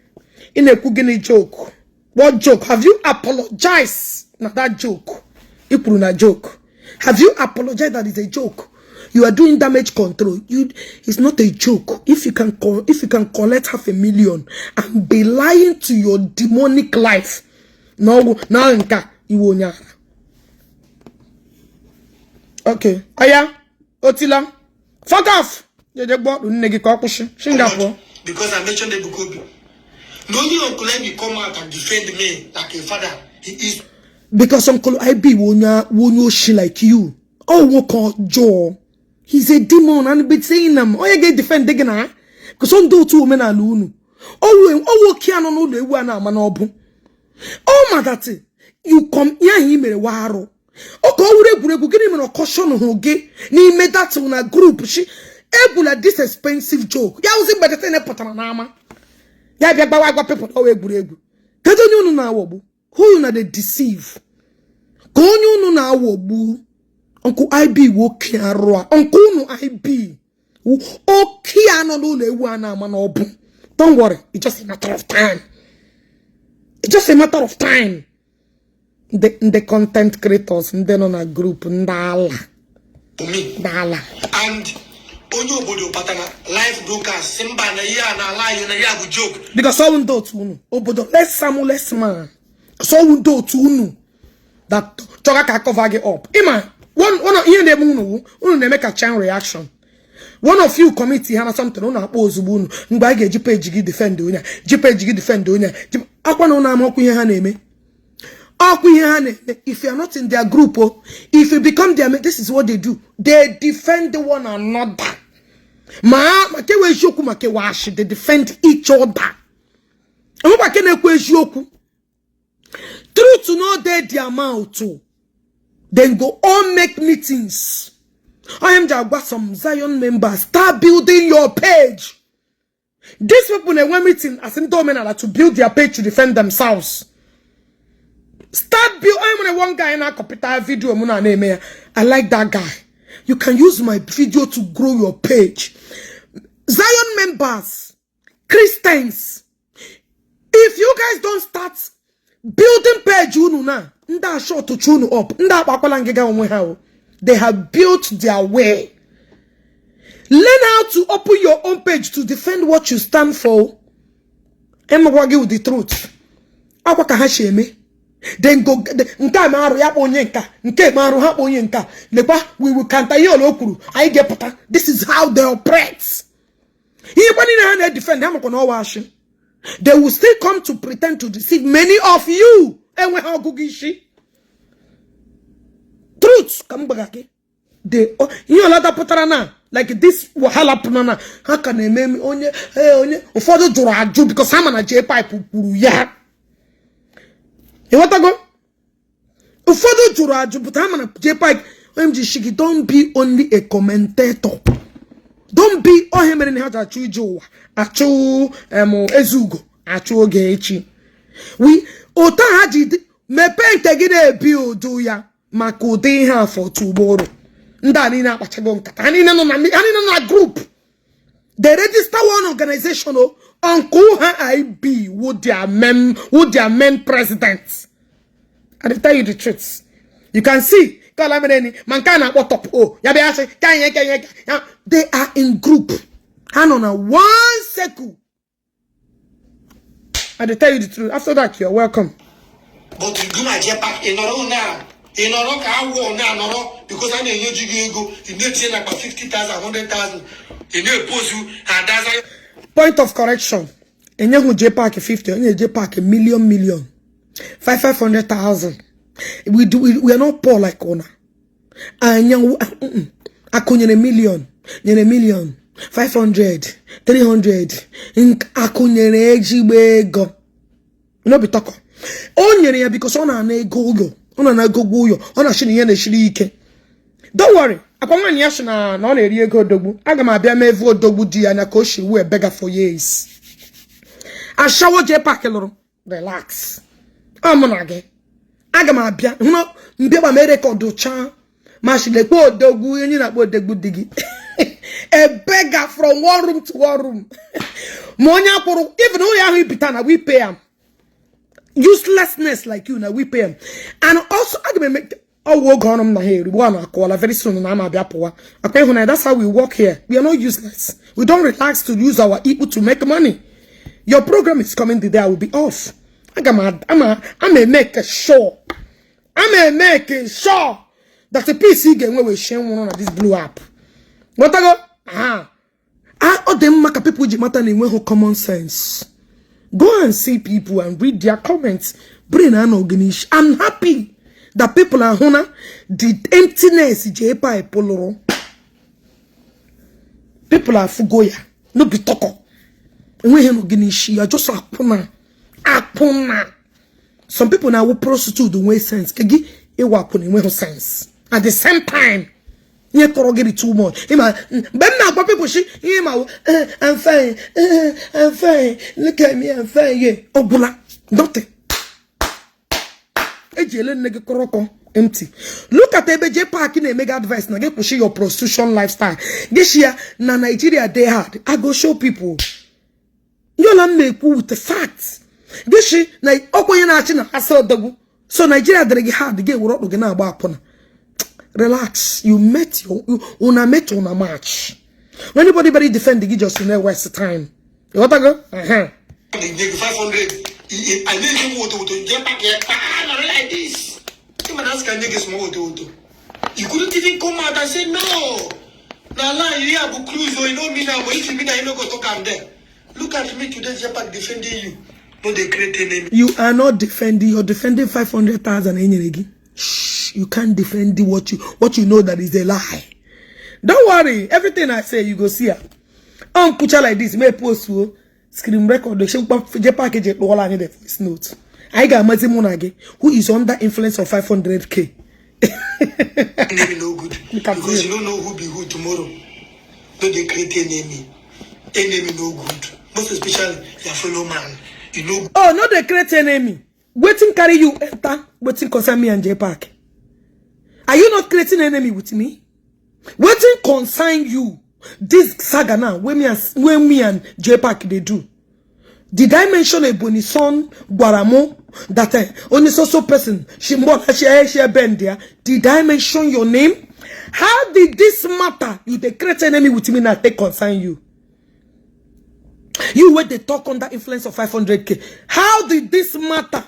in a cooking joke. What joke? Have you apologized? Not that joke. Ipruna joke. Have you apologized that it's a joke? You are doing damage control. It's not a joke. If you can collect 500,000 and be lying to your demonic life, no, nka iwonya. Okay. Aya, Otila, fuck off. Because I mentioned the Bukobi. No, you Uncle Ibi come out and defend me like a father. He is. Because Uncle Ibi won't she like you. Oh, what called Joe? He's a demon and be saying them. Oh, you get defend again, because on do 2 men alone. Oh, can no the one manobu. Oh, madate, you come here, he made a waro. Oh, go get him a caution who gay. Ni made that on a group. She able this expensive joke. Ya was better than a patanama. Ya be bawa people away burebu. Get on you now, who you know they deceive. Go you know now, wobu. Uncle IB wo kiarwa. Uncle no IB. O kiano no le wana manobu. Don't worry, it's just a matter of time. It's just a matter of time. The content creators and then on a group ndala. Ndala. And onyo bodo patana live broadcast simba na ya na lie na ya go joke. Because so we do tunu. Obodo let's man. So we do tunu. That choka ka cover get up. Ima one here dem unu make a chain reaction. One of you committee have something unu akpo ozugbo unu mgbe a ga Jpac gi defend onya. Jpac gi defend onya. Akwa na unu amakwu ihe ha na-eme. If you are not in their group, if you become their mate, this is what they do. They defend one another. They defend each other. True to know their mouth too. Then go all make meetings. I am got some Zion members. Start building your page. These people in one meeting as in dominant to build their page to defend themselves. Start build. I'm one guy in a computer video. I like that guy. You can use my video to grow your page. Zion members, Christians, if you guys don't start building page, they have built their way. Learn how to open your own page to defend what you stand for. I'm going with the truth. Then go we will counter you. I get pata. This is how they operate. They will still come to pretend to deceive many of you. Truth come back. They you lot of putarana like this wahala punana. How can they make me onye for the juraju because I'm on a Jpac ya. You want to go? Ufado juraju, but I'm on a Jpac. OMG Shiki, don't be only a commentator. Don't be oh him and how to achu ezugo achu Ogechi. We ota haji me pente gide build do ya makode ha for tomorrow. Ndani na pachagon kata. Ani na group. They register one organization Uncle IB with their men presidents. And they tell you the truth. You can see. They are in group. And on a one circle. And they tell you the truth. After that, you're welcome. But you do my Jpac in now. In now, because I know you go. You need to like 50,000, 100,000. You need to post you and that's point of correction. And you Jpac 50, and you Jpac a million. 500,000. We are not poor like Ona. And you a million, 500, 300. In akunye go. You know be talk. Onye because ona na go yo. Ona shini ye na shiri ike. Don't worry. Akwa nyash na eri ego dogbu. Aga m abia mevu odogbu di ya na ka o shi we beggar for years. Ashawo Jpac loro. Relax. Amonage. Agama bia. Huno mbeba me record cha. Mashile po dogu yenyi na po degbu digi. A beggar from one room to one room. Monya poro even though ya pitana we pay him. Uselessness like you now we pay him. And also agama make work on them here. We want to call very soon. That's how we work here. We are not useless. We don't relax to use our ego to make money. Your program is coming the day I will be off. I'm a make sure. I'm a make sure that the PC game where we share one on this blue app. What I go? All them maka people with matter in common sense. Go and see people and read their comments. Bring an organish. I'm happy that people are hona the emptiness Jpac poloro. People are fugoya, no be toko. And we no ginishi, you are just apuna. Some people now will prostitute the way sense. Kegi e wapuni we no sense. At the same time, you can't get it too much. But people she I'm fine. I'm fine. Look at me, I'm fine. Yeah. Obula. Nothing. Empty. Look at Jpac in a mega advice. Now get pushing your prostitution lifestyle. This year, na Nigeria they hard. I go show people. You don't make with the facts. This year, na so Nigeria they hard. They get what we're about. Relax. You met your una met on a match. When anybody defend the just in waste time. You want to go? 500. I need you to Jpac like this. You couldn't even come out and say no. Now you have a clue, so you know me now. But if you mean I know go to come there. Look at me today, Jpac defending you. No, they create enemy. You are not defending. You're defending 500,000 again. Shh. You can't defend what you know that is a lie. Don't worry. Everything I say, you go see her. Picture like this. May post screen record. Jpac all I need a voice note. I got Mazimunage, who is under influence of 500K. Enemy no good. Because you don't know who be who tomorrow. No, they create enemy. Enemy no good. Most especially your fellow man. You know. Oh, no, they create enemy. Waiting carry you enter. Waiting concern me and Jpac. Are you not creating enemy with me? Waiting concern you. This saga now, when me and Jpac they do. Did I mention Ebonyi son Guaramo that only so person she bend there? Did I mention your name? How did this matter? You the create enemy with me now take concern you. You were the talk under influence of 500K. How did this matter?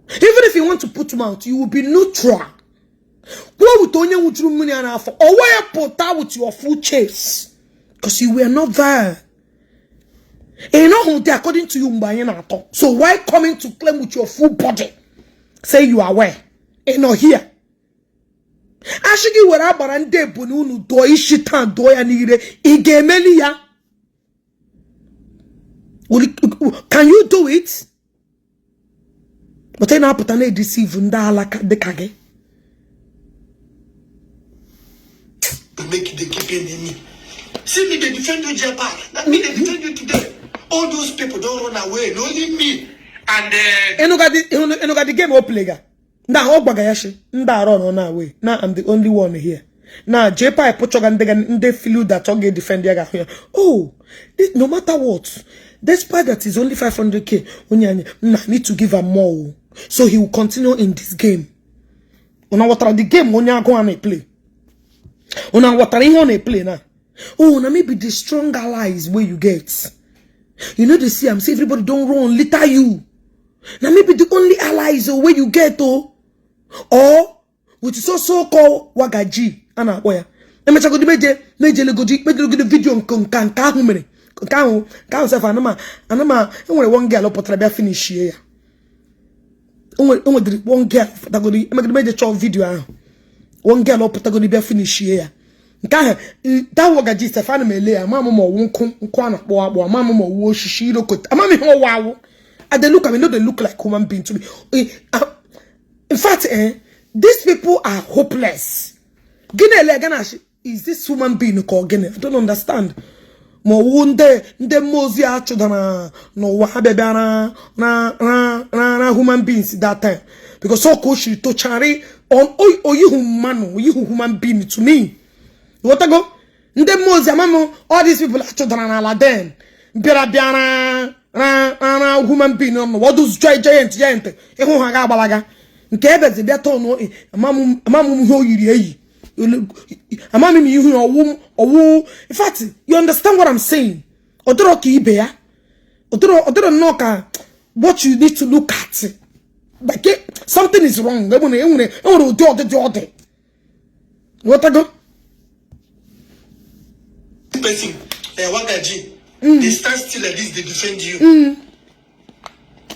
Even if you want to put mouth, you will be neutral. What would Tonya would you money and for or where put out with your full chase? Because you were not there. And not according to you, so why coming to claim with your full body? Say you are where? And not here. Ashigi were about and de bonunu do ishitan do ya nire igemelia. Can you do it? But then I put an deceive ndala de kage. Make it the keeping in me. See me, they defend you, Jpac. That me, they defend you today. All those people don't run away, only me. And got the game up player. Now Bagayashi, run on our way. Now I'm the only one here. Now Jpac put and they feel that Toge defend here. Oh, no matter what, despite that is only 500K, need to give him more. So he will continue in this game. Una water the game when you go and play. Una water on a play now. Oh, now maybe the strong allies where you get. You know, they see I'm say everybody don't run, litter you. Now maybe the only allies where you get or which is also called Wagaji. Ana where. And go the major video can say anama one girl up finish here. One girl that go the major video. One girl up finish here. That Wagaji Stefano Mele, Mamma Wunkwana, Mamma Woshiro could. Mamma wow. And they look at me, no, they look like human beings to me. In fact, these people are hopeless. Guinea Leganash is this human being called Guinea. I don't understand. ma owu nde mozi achudana no wa bebia na human beings that time because so ko she to chari on oyihu manu oyihu human being to me what go nde mozi amamu all these people achudana na laden biara na human being no what those giant ehu ha ga agbalaga nke ebezi bia to no amamu ho yiri eyi amami you owu in fact you understand what I'm saying odoro ki ibe ya odoro no ka what you need to look at like something is wrong enwere odi what I go person wagaji they stand still like this, they defend you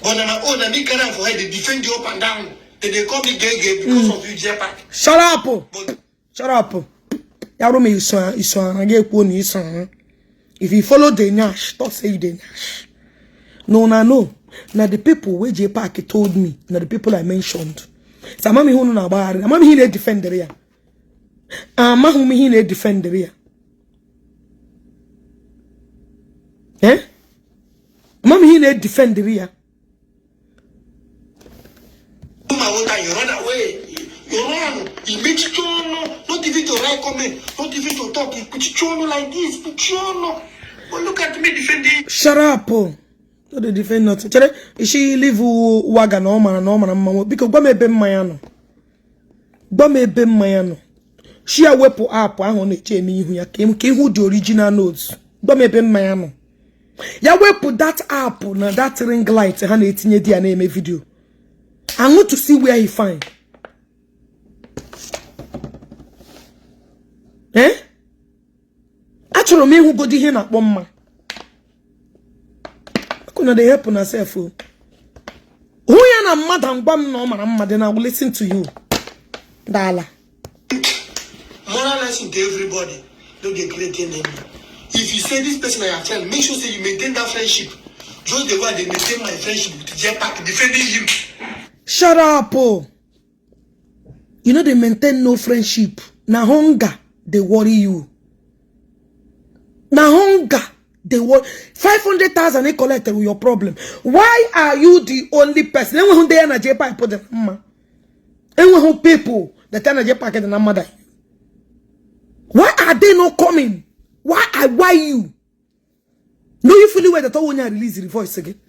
but on my own I need carry for her, they defend you up and down. They call me gay because of you, Jpac. Shut up! Shut up! If you follow the Nash, don't say the Nash. No. Now the people where Jpac told me, now the people I mentioned. So mami who know about it. Mami he defend the area. Mami he defend the area. Eh? Mami he defend the area. You run away. You run. You make it not even to write comment, not even to talk. You put it like this. But look at me defending. Shut up. No, they defend nothing. She leave waga no man because go me be mayano. Go me be mayano. She a wepo app I want to tell me who ya came who the original notes. Go me be mayano. Ya wepo that app na that ring light ha na etinye dia na eme video. I want to see where he find. Eh? Actually, me who go di here na bomma. Kuna dey help na self. Who ya na madam gbam no man then I will listen to you. Dala. Moral lesson to everybody. Don't get great enemy. If you say this person I have friend, make sure say you maintain that friendship. Just the way they maintain my friendship with Jpac, defending him. Shut up, oh. You know they maintain no friendship. Na hunger, they worry you. Na hunger, they worry. 500,000 they collected with your problem. Why are you the only person? Anyone they na Jpac put them. Anyone people that na Jpac and na mother. Why are they not coming? Why you? No, you feel where the talk when you release the voice again.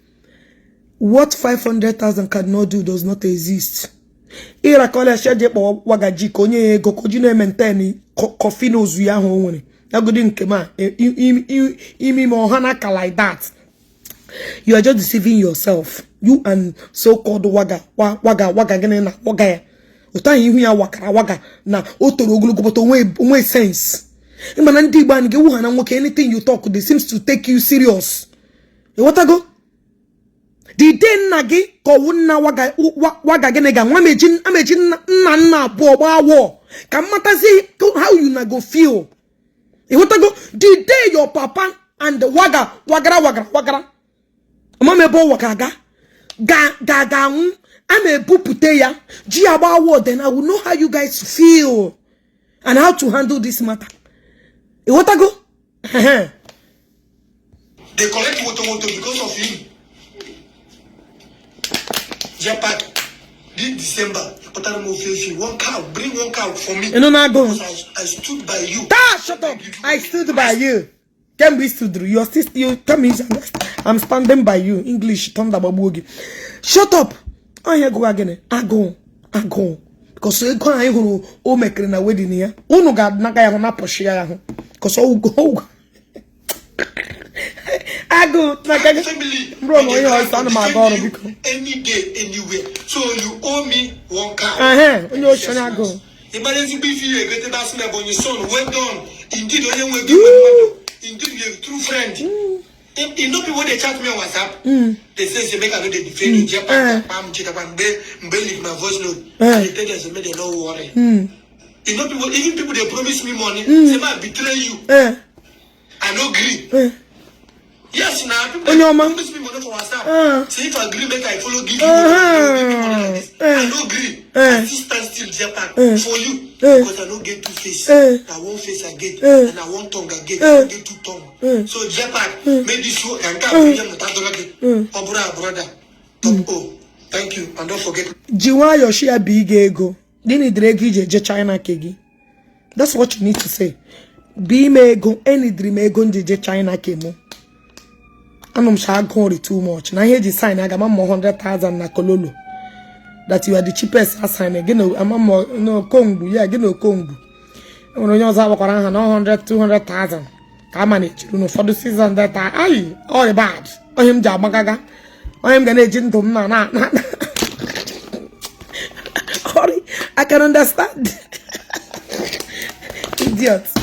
What 500,000 cannot do does not exist. Ira kole sheje po wagaji konye ego kojine maintain coffee no zuya ho nwere. Ya godi nke ma imi mo hanaka like that. You are just deceiving yourself. You and so-called waga gene na waga ya. Utan ihu ya waga na otoro ogologo but onwe sense. Imana ndi Igbo anige wu hana nwoke anything you talk they seems to take you serious. You what I go? The day nagi ko wuna waga gene ga ameji na abo war. Can matter see how you na go feel. You what I go? The day your papa and the wagara. Mama bo wagaga ga ame bu puteya ji aba war then I will know how you guys feel and how to handle this matter. You what I go? They collect water because of him. Jpac, this December, bring one cow for me. You know not go. I stood by you. Shut up! I stood by you. Can we stood through? You're still tell me I'm standing by you. English thunder babugi. Shut up! I hear go again. I go. Because you go I who o make na wedding here. Uno God na kaya na push ya. Because oh go. I go like family. Bro, no, you are son my daughter because any day, anywhere. So you owe me one car. When you should not go. Emergency be feel a greater than Ebonyi son. Well done. Indeed, only way do indeed you're a true friend. You know people they chat me on WhatsApp. They say make I know they defend you. Jpac, leave my voice note. And they tell them say make they no worry. You know people, even people they promise me money. Say I betray you. I no agree. Yes, now people Onyoma. give me money for WhatsApp. See if I agree, make I follow give you money like this. I don't agree. I still Jpac for you because I don't get two face. I one face I get and I one tongue I get. I don't get two tongue. So Jpac, make this show and come here brother. Oh, thank you and don't forget. Jiwa Yoshia big ego. Dini dregi je China kegi. That's what you need to say. Be me ego any dream ego je China kemo. I'm going too much. Now here the sign I got more 100,000 na kololo. That you are the cheapest assign again. I'm more no Kongu, yeah, again no Kongu. When you have 100, 200,000. Come manage, you know, for the season that I all bad. I him Jamagaga. I am gonna agent to na. I can understand. Idiots.